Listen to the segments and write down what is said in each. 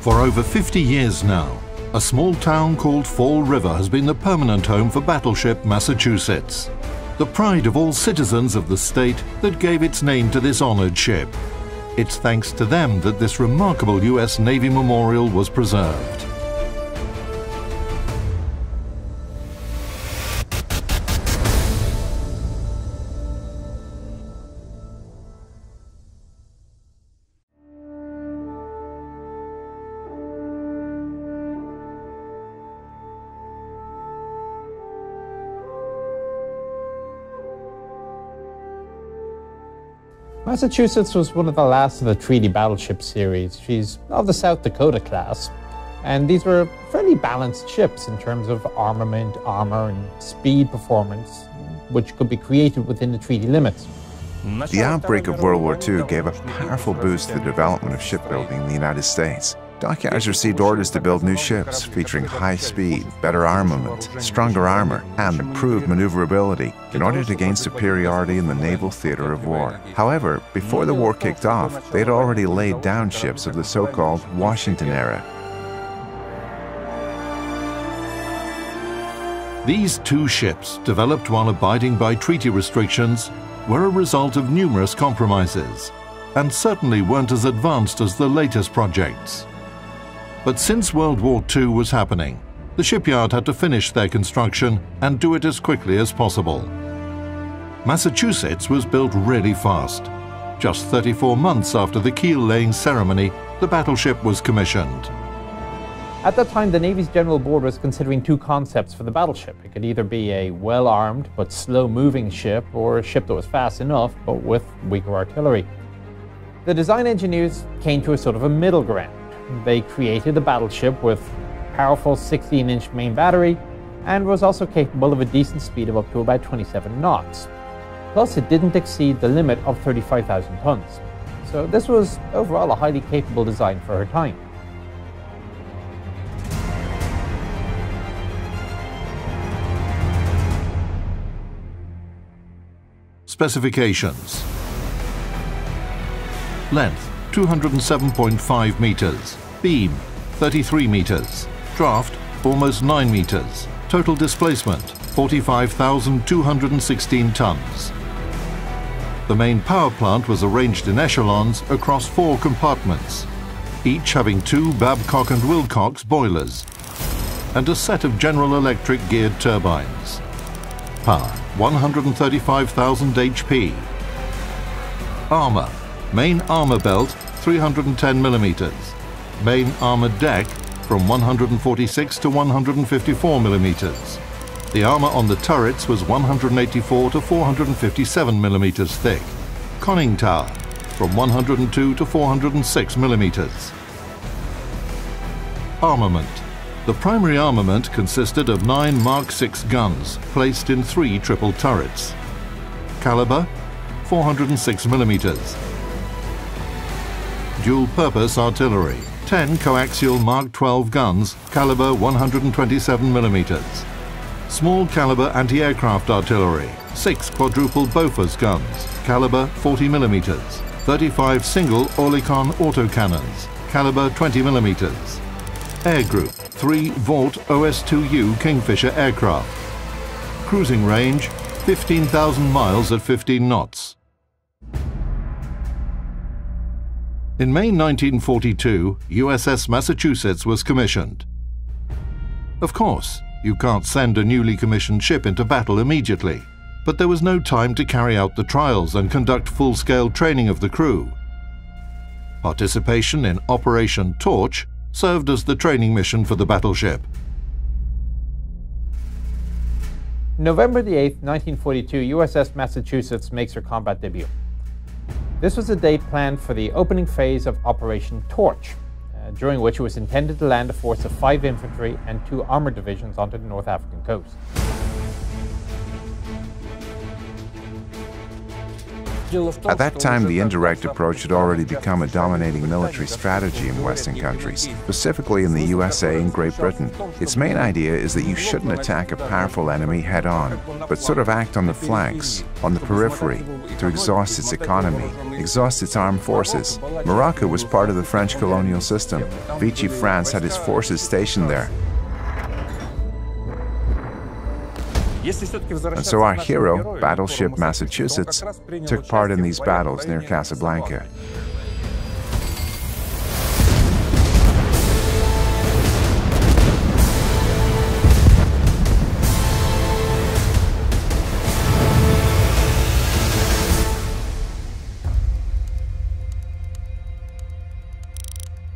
For over 50 years now, a small town called Fall River has been the permanent home for battleship Massachusetts, the pride of all citizens of the state that gave its name to this honored ship. It's thanks to them that this remarkable US Navy memorial was preserved. Massachusetts was one of the last of the treaty battleship series. She's of the South Dakota-class, and these were fairly balanced ships in terms of armament, armor, and speed performance, which could be created within the treaty limits. The outbreak of World War II gave a powerful boost to the development of shipbuilding in the United States. Dockyards received orders to build new ships featuring high speed, better armament, stronger armor, and improved maneuverability in order to gain superiority in the naval theater of war. However, before the war kicked off, they had already laid down ships of the so-called Washington era. These two ships, developed while abiding by treaty restrictions, were a result of numerous compromises, and certainly weren't as advanced as the latest projects. But since World War II was happening, the shipyard had to finish their construction and do it as quickly as possible. Massachusetts was built really fast. Just 34 months after the keel-laying ceremony, the battleship was commissioned. At that time, the Navy's General Board was considering two concepts for the battleship. It could either be a well-armed but slow-moving ship, or a ship that was fast enough but with weaker artillery. The design engineers came to a sort of a middle ground. They created a battleship with powerful 16-inch main battery and was also capable of a decent speed of up to about 27 knots. Plus, it didn't exceed the limit of 35,000 tons. So this was overall a highly capable design for her time. Specifications. Length 207.5 meters, beam 33 meters, draft almost 9 meters, total displacement 45,216 tons. The main power plant was arranged in echelons across 4 compartments, each having 2 Babcock and Wilcox boilers and a set of General Electric geared turbines. Power 135,000 HP. Armor. Main armor belt 310 millimeters. Main armor deck from 146 to 154 millimeters. The armor on the turrets was 184 to 457 millimeters thick. Conning tower from 102 to 406 millimeters. Armament. The primary armament consisted of 9 Mark VI guns placed in 3 triple turrets. Caliber 406 millimeters. Dual-purpose artillery, 10 coaxial Mark 12 guns, caliber 127 millimeters. Small caliber anti-aircraft artillery, 6 quadruple Bofors guns, caliber 40 millimeters. 35 single Oerlikon autocannons, caliber 20 millimeters. Air group, 3 Vought OS-2U Kingfisher aircraft. Cruising range, 15,000 miles at 15 knots. In May 1942, USS Massachusetts was commissioned. Of course, you can't send a newly commissioned ship into battle immediately, but there was no time to carry out the trials and conduct full-scale training of the crew. Participation in Operation Torch served as the training mission for the battleship. November the 8th, 1942, USS Massachusetts makes her combat debut. This was a date planned for the opening phase of Operation Torch, during which it was intended to land a force of 5 infantry and 2 armored divisions onto the North African coast. At that time, the indirect approach had already become a dominating military strategy in Western countries, specifically in the USA and Great Britain. Its main idea is that you shouldn't attack a powerful enemy head-on, but sort of act on the flanks, on the periphery, to exhaust its economy, exhaust its armed forces. Morocco was part of the French colonial system. Vichy France had its forces stationed there. And so our hero, battleship Massachusetts, took part in these battles near Casablanca.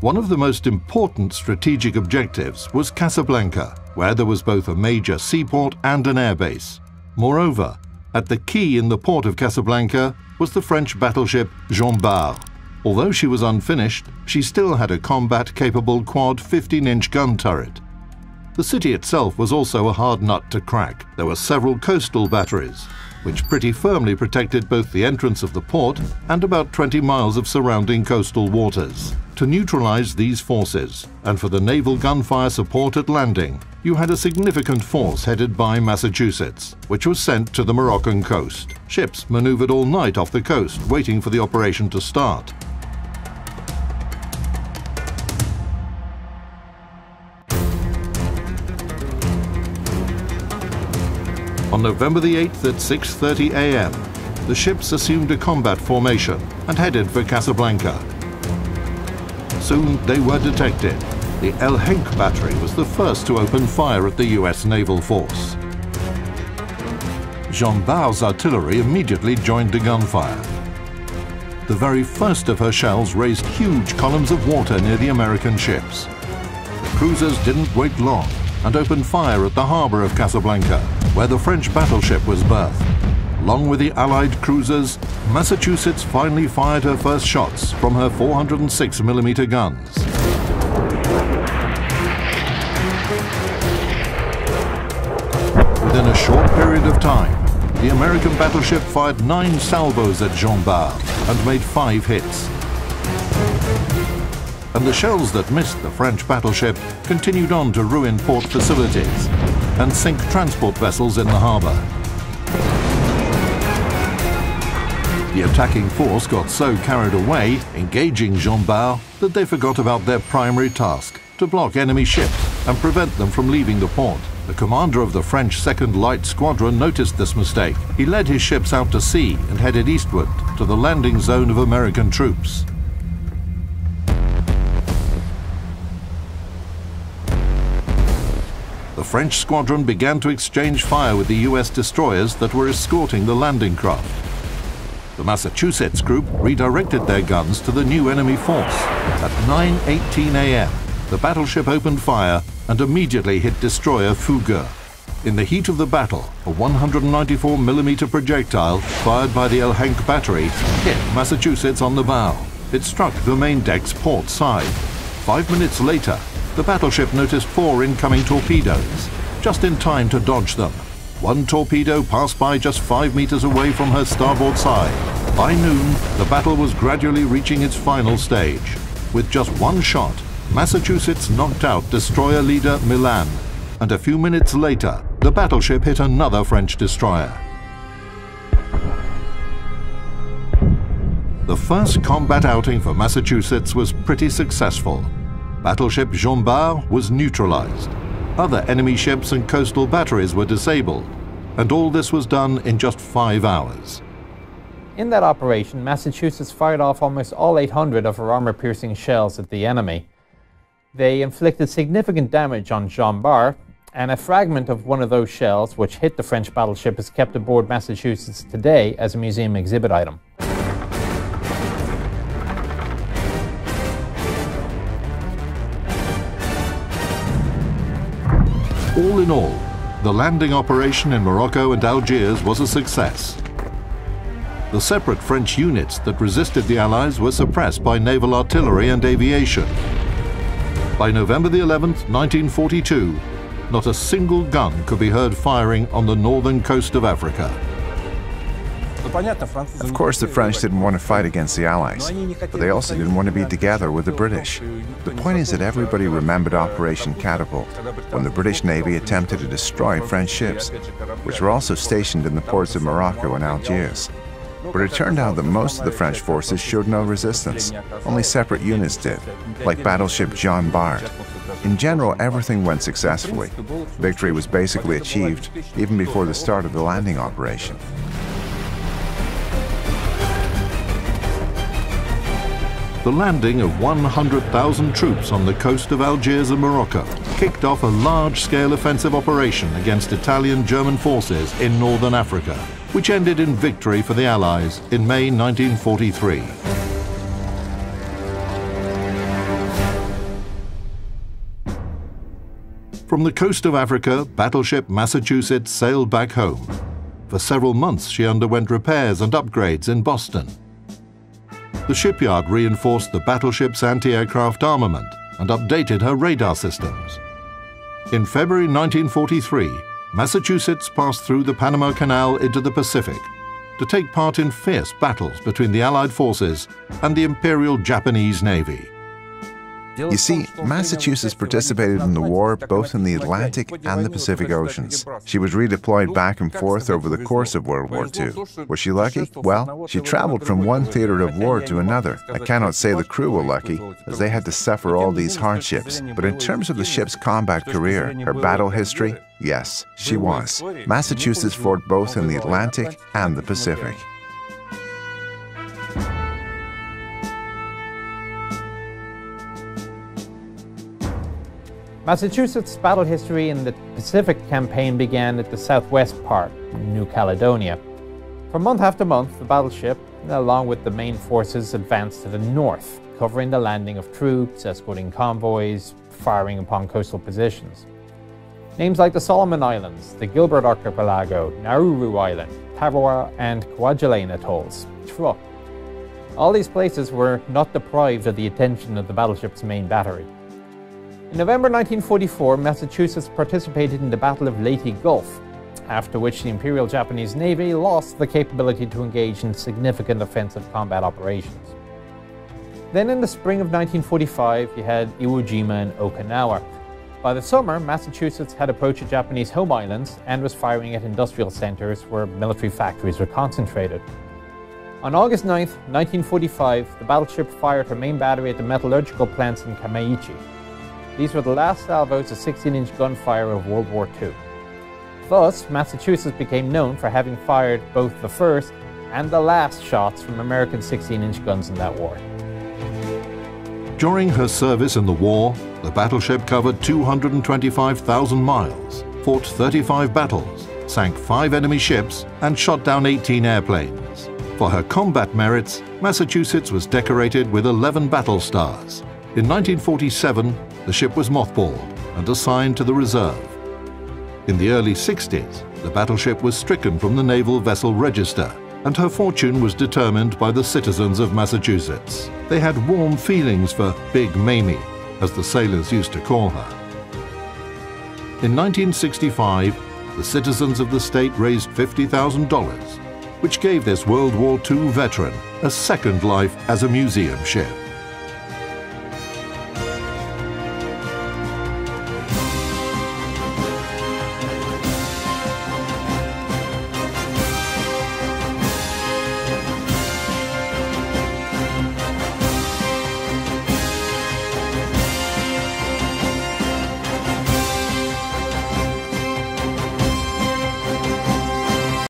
One of the most important strategic objectives was Casablanca, where there was both a major seaport and an airbase. Moreover, at the quay in the port of Casablanca was the French battleship Jean Bart. Although she was unfinished, she still had a combat-capable quad 15-inch gun turret. The city itself was also a hard nut to crack. There were several coastal batteries, which pretty firmly protected both the entrance of the port and about 20 miles of surrounding coastal waters. To neutralize these forces, and for the naval gunfire support at landing, you had a significant force headed by Massachusetts, which was sent to the Moroccan coast. Ships maneuvered all night off the coast, waiting for the operation to start. On November the 8th at 6:30 a.m., the ships assumed a combat formation and headed for Casablanca. Soon they were detected. The El Henk battery was the first to open fire at the US naval force. Jean Bart's artillery immediately joined the gunfire. The very first of her shells raised huge columns of water near the American ships. The cruisers didn't wait long and opened fire at the harbor of Casablanca, where the French battleship was berthed. Along with the Allied cruisers, Massachusetts finally fired her first shots from her 406mm guns. Within a short period of time, the American battleship fired 9 salvos at Jean Bart and made 5 hits. And the shells that missed the French battleship continued on to ruin port facilities and sink transport vessels in the harbor. The attacking force got so carried away, engaging Jean Bart, that they forgot about their primary task, to block enemy ships and prevent them from leaving the port. The commander of the French 2nd Light Squadron noticed this mistake. He led his ships out to sea and headed eastward to the landing zone of American troops. The French squadron began to exchange fire with the US destroyers that were escorting the landing craft. The Massachusetts group redirected their guns to the new enemy force. At 9:18 a.m., the battleship opened fire and immediately hit destroyer Fougueux. In the heat of the battle, a 194mm projectile fired by the El Henk battery hit Massachusetts on the bow. It struck the main deck's port side. 5 minutes later, the battleship noticed 4 incoming torpedoes, just in time to dodge them. One torpedo passed by just 5 meters away from her starboard side. By noon, the battle was gradually reaching its final stage. With just one shot, Massachusetts knocked out destroyer leader Milan, and a few minutes later, the battleship hit another French destroyer. The first combat outing for Massachusetts was pretty successful. Battleship Jean Bart was neutralized. Other enemy ships and coastal batteries were disabled, and all this was done in just 5 hours. In that operation, Massachusetts fired off almost all 800 of her armor-piercing shells at the enemy. They inflicted significant damage on Jean Bart, and a fragment of one of those shells, which hit the French battleship, is kept aboard Massachusetts today as a museum exhibit item. All in all, the landing operation in Morocco and Algiers was a success. The separate French units that resisted the Allies were suppressed by naval artillery and aviation. By November the 11th, 1942, not a single gun could be heard firing on the northern coast of Africa. Of course, the French didn't want to fight against the Allies, but they also didn't want to be together with the British. The point is that everybody remembered Operation Catapult, when the British Navy attempted to destroy French ships, which were also stationed in the ports of Morocco and Algiers. But it turned out that most of the French forces showed no resistance. Only separate units did, like battleship Jean Bart. In general, everything went successfully. Victory was basically achieved even before the start of the landing operation. The landing of 100,000 troops on the coast of Algiers and Morocco kicked off a large-scale offensive operation against Italian-German forces in northern Africa, which ended in victory for the Allies in May 1943. From the coast of Africa, battleship Massachusetts sailed back home. For several months, she underwent repairs and upgrades in Boston. The shipyard reinforced the battleship's anti-aircraft armament and updated her radar systems. In February 1943, Massachusetts passed through the Panama Canal into the Pacific to take part in fierce battles between the Allied forces and the Imperial Japanese Navy. You see, Massachusetts participated in the war both in the Atlantic and the Pacific Oceans. She was redeployed back and forth over the course of World War II. Was she lucky? Well, she traveled from one theater of war to another. I cannot say the crew were lucky, as they had to suffer all these hardships. But in terms of the ship's combat career, her battle history, yes, she was. Massachusetts fought both in the Atlantic and the Pacific. Massachusetts' battle history in the Pacific campaign began at the southwest part, New Caledonia. For month after month, the battleship, along with the main forces, advanced to the north, covering the landing of troops, escorting convoys, firing upon coastal positions. Names like the Solomon Islands, the Gilbert Archipelago, Nauru Island, Tarawa and Kwajalein atolls, Truk. All these places were not deprived of the attention of the battleship's main battery. In November 1944, Massachusetts participated in the Battle of Leyte Gulf, after which the Imperial Japanese Navy lost the capability to engage in significant offensive combat operations. Then in the spring of 1945, you had Iwo Jima and Okinawa. By the summer, Massachusetts had approached the Japanese home islands and was firing at industrial centers where military factories were concentrated. On August 9, 1945, the battleship fired her main battery at the metallurgical plants in Kamaichi. These were the last salvos of 16-inch gunfire of World War II. Thus, Massachusetts became known for having fired both the first and the last shots from American 16-inch guns in that war. During her service in the war, the battleship covered 225,000 miles, fought 35 battles, sank 5 enemy ships, and shot down 18 airplanes. For her combat merits, Massachusetts was decorated with 11 battle stars. In 1947, the ship was mothballed and assigned to the reserve. In the early 60s, the battleship was stricken from the Naval Vessel Register, and her fortune was determined by the citizens of Massachusetts. They had warm feelings for Big Mamie, as the sailors used to call her. In 1965, the citizens of the state raised $50,000, which gave this World War II veteran a second life as a museum ship.